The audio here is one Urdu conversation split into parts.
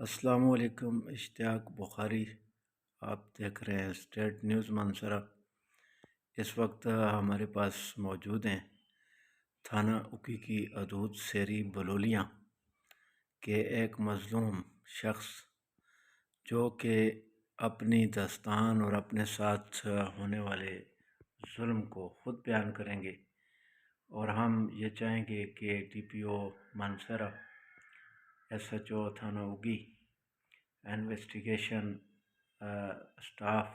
السلام علیکم، اشتیاق بخاری آپ دیکھ رہے ہیں اسٹیٹ نیوز منصرہ۔ اس وقت ہمارے پاس موجود ہیں تھانہ اکی کی حدود سیری بلولیاں کے ایک مظلوم شخص جو کہ اپنی داستان اور اپنے ساتھ ہونے والے ظلم کو خود بیان کریں گے، اور ہم یہ چاہیں گے کہ ڈی پی او منصرہ، ایس ایچ او تھانہ اگی، انویسٹیگیشن سٹاف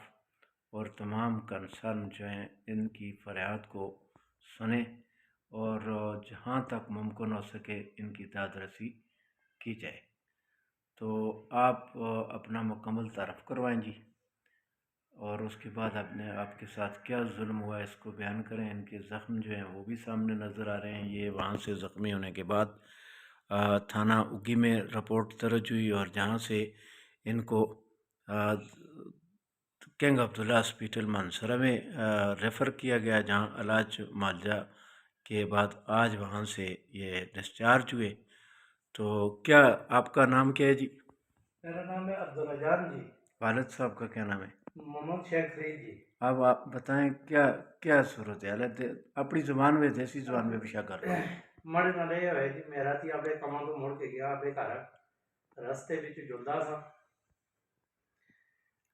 اور تمام کنسرن جو ہیں ان کی فریاد کو سنیں اور جہاں تک ممکن ہو سکے ان کی داد رسی کی جائے۔ تو آپ اپنا مکمل تعارف کروائیں جی، اور اس کے بعد آپ کے ساتھ کیا ظلم ہوا ہے اس کو بیان کریں۔ ان کے زخم جو ہیں وہ بھی سامنے نظر آ رہے ہیں۔ یہ وہاں سے زخمی ہونے کے بعد تھانہ اگی میں رپورٹ درج ہوئی اور جہاں سے ان کو کنگ عبداللہ ہاسپیٹل منصرہ میں ریفر کیا گیا، جہاں علاج معالجہ کے بعد آج وہاں سے یہ ڈسچارج ہوئے۔ تو کیا آپ کا نام کیا ہے جی؟ میرا نام ہے عبدالرجان جی۔ والد صاحب کا کیا نام ہے؟ محمد شیخ فرید جی۔ اب آپ بتائیں کیا صورت ہے؟ اپنی زبان میں، دیسی زبان میں بھی کر رہے ہیں۔ مڑ نال یہ ہوئے جی، میرا تھی اپنے کاماں تو مڑ کے گیا اپنے گھر، رستے وچ جلدا سا،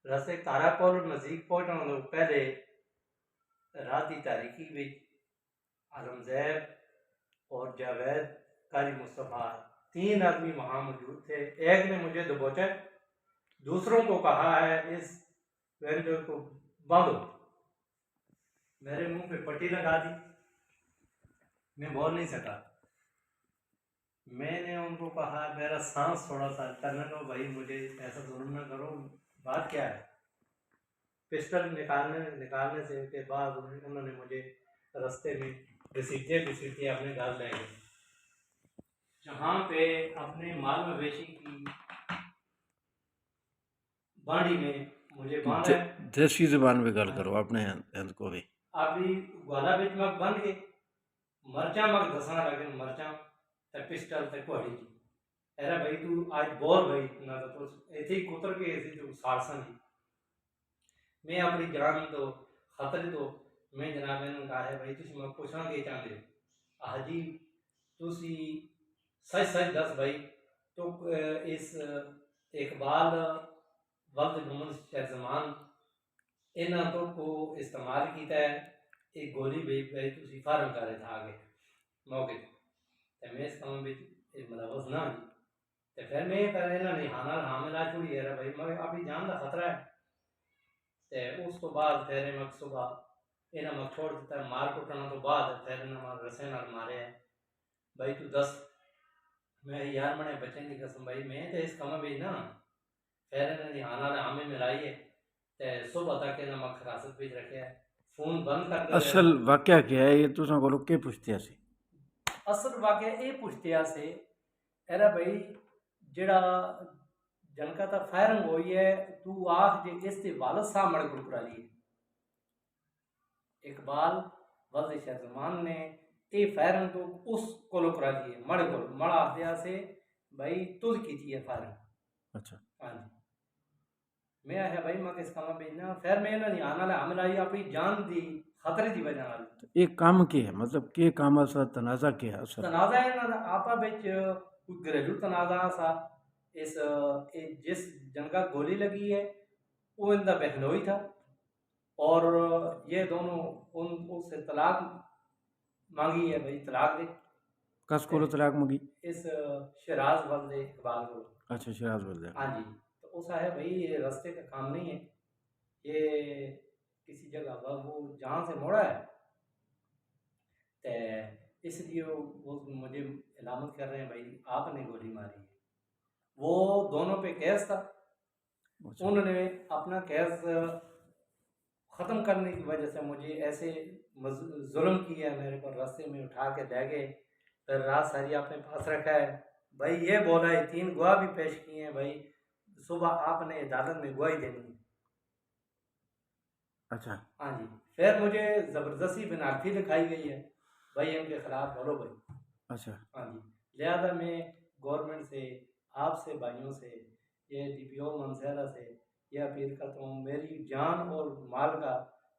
رستے گھر کول نزدیک پہنچن تو پہلے رات کی تاریکی وچ عالمزیب اور جاوید قاری مصطفیٰ 3 آدمی وہاں موجود تھے۔ ایک نے مجھے دبوچا، دوسروں کو کہا ہے اس وینڈر کو باندھو۔ میرے منہ پہ پٹی لگا دی، میں بول نہیں سکا۔ میں نے ان کو کہا، میرا سانس تھوڑا سا ٹرنے دو بھائی، مجھے ایسا ظلم نہ کرو، بات کیا ہے؟ پسٹل نکالنے سے کے بعد انہوں نے مجھے رستے میں گھسیٹتے اپنے گھر لے گئے، جہاں پہ اپنے مال مویشی کی بانڈی میں مجھے باندھا ہے۔ دیسی زبان میں گل کرو اپنے ہند کو بھی۔ اپنی گوالا بچ مک بند کے مرچاں مک دسنا لگے، مرچاں تے پسٹل تے کوڑی جی، ایرا بھائی تو آج بول بھائی نہ تو ایتھے ہی کتر کے ایسی تو سالساں جی۔ میں اپنی جان تو خطرے تو میں جناب نے کہا ہے بھائی تسی میں پوچھنا کے چاہتے ہو؟ ہاں جی تسی سچ سچ دس بھائی، تو اس اقبال وقت محمد شیخ زمان انہاں تو کو استعمال کیتا ہے، ایک گولی بھائی تسی فارم کرے تھا آگے موقع تے میں اس کام میں ملوث نہ ہوں۔ تے پھر میں پہلے انہاں نے حاملہ چھوڑی ہے بھائی، میں اپنی جان کا خطرہ ہے۔ تے اس تو بعد پھر میں صبح انہاں میں چھوڑ دیتا، مار کٹنا تو بعد پھر انہاں میں رسے نال مارے ہے بھائی تو دس۔ میں یار منے بچے کی قسم بھائی میں تے اس کام میں نہ، پھر انہاں نے ہمیں ملائی ہے تے صبح تک انہاں میں حراست وچ رکھیا ہے، فون بند کر دے۔ اصل واقعہ کیا ہے یہ تساں کولوں کی پوچھتے سی؟ اصل واقعہ یہ پوچھتے سے ایرا بھائی جڑا جنکا تا فائرنگ ہوئی ہے تو آخ جے اس تے والد صاحب مڑ گل کرا لیے اقبال والد شیخ زمان نے اے فائرنگ تو اس کولو کرا لیے مڑ گل مڑ آخ دیا سے بھائی تجھ کی تھی ہے فائرنگ۔ اچھا ہاں جی میں آخیا بھائی میں کس کام بھیجنا، پھر میں انہاں دی آن والا حمل آئی اپنی جان دی خطرے دی وجہ نال۔ یہ کام کی ہے، مطلب کہ کام اصل تنازع کیا ہے؟ اصل تنازع انہاں دا آپا وچ کوئی گھریلو تنازع سا، اس جس جنگا گولی لگی ہے وہ ان کا بہنوئی تھا، اور یہ دونوں ان سے طلاق مانگی ہے بھائی طلاق دے۔ کس کو طلاق مانگی؟ اس شراز والد اقبال کو۔ اچھا شراز والد۔ ہاں جی تو اس ہے بھائی یہ رستے کا کام نہیں ہے، یہ کسی جگہ وہ جہاں سے موڑا ہے تے اس لیے وہ مجھے علامت کر رہے ہیں بھائی آپ نے گولی ماری ہے۔ وہ دونوں پہ کیس تھا، انہوں نے اپنا کیس ختم کرنے کی وجہ سے مجھے ایسے ظلم کیا ہے، میرے پر راستے میں اٹھا کے لے گئے، پھر رات ساری اپنے پاس رکھا ہے بھائی، یہ بولا ہے 3 گواہ بھی پیش کیے ہیں بھائی صبح آپ نے عدالت میں گواہی دینی ہے۔ اچھا ہاں جی پھر مجھے زبردستی بنارفی دکھائی گئی ہے بھائی ان کے خلاف بولو بھائی۔ اچھا ہاں جی لہذا میں گورنمنٹ سے، آپ سے، بھائیوں سے یہ DPO منصیرہ سے یہ اپیل کرتا ہوں، میری جان اور مال کا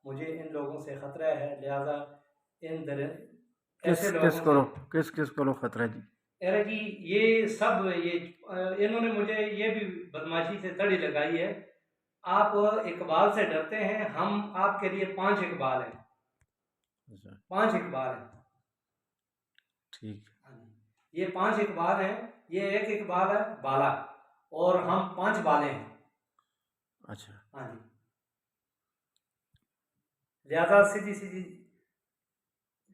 مجھے ان لوگوں سے خطرہ ہے، لہذا ان ایسے لوگوں سے کس کس کو خطرہ جی؟ ارے جی یہ سب انہوں نے مجھے یہ بھی بدماشی سے تڑی لگائی ہے، آپ اقبال سے ڈرتے ہیں، ہم آپ کے لیے 5 اقبال ہیں، اچھا 5 اقبال ہیں، ٹھیک یہ 5 اقبال ہیں، یہ ایک اقبال ہے بالا اور ہم 5 بالے ہیں۔ اچھا ہاں جی، لہذا سیدھی سیدھی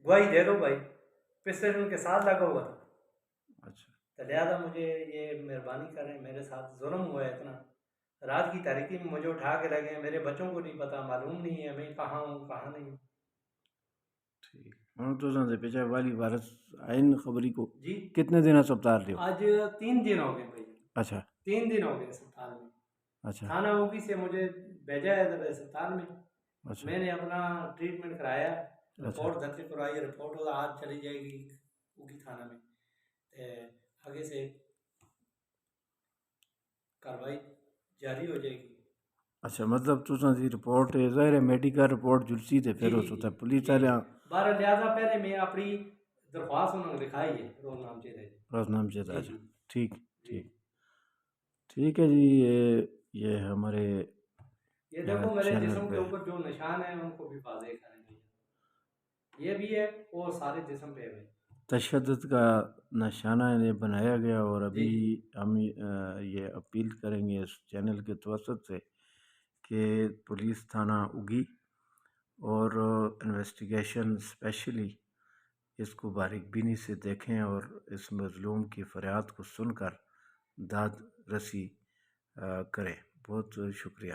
گواہی دے دو بھائی، پچھلے دن کے ساتھ لگا ہوا تھا، اچھا تو لہذا مجھے یہ مہربانی کریں، میرے ساتھ ظلم ہوا ہے اتنا، رات کی تاریکی میں مجھے اٹھا کے لگے، میرے بچوں کو نہیں پتا، معلوم نہیں ہے میں کہاں ہوں کہاں نہیں ہوں۔ ٹھیک ہوں تو سے پیچھے والی وارس آئین خبری کو جی کتنے دن اسپتال رہے ہو؟ آج 3 دن ہو گئے بھائی، اچھا 3 دن ہو گئے اسپتال میں، اچھا تھانہ اوگی سے مجھے بھیجا ہے اسپتال میں، اچھا میں نے اپنا ٹریٹمنٹ کرایا، اچھا رپورٹ درج کروائی، رپورٹ آج چلی جائے گی اوگی تھانہ میں، آگے سے کاروائی جاری ہو جائے گی۔ اچھا مطلب تساں دی رپورٹ ظاہر ہے میڈیکل رپورٹ جلسی تے پھر اس ہوتا ہے پولیس والے بارہ لہٰذا پہلے میں اپنی درخواست انہوں نے لکھائی ہے روز نام چیز ہے۔ راز نام چاہتا ہے جی اچھا جی ٹھیک جی، ٹھیک ٹھیک ہے جی یہ ہمارے یہ دیکھو میرے چینل جسم کے پہ اوپر جو نشان ہیں ان کو بھی واضح کریں گے، یہ بھی ہے وہ سارے جسم پہ ہے۔ تشدد کا نشانہ انہیں بنایا گیا اور جی ابھی جی ہم یہ اپیل کریں گے اس چینل کے توسط سے کہ پولیس تھانہ اگی اور انویسٹیگیشن اسپیشلی اس کو باریک بینی سے دیکھیں اور اس مظلوم کی فریاد کو سن کر داد رسی کریں۔ بہت شکریہ۔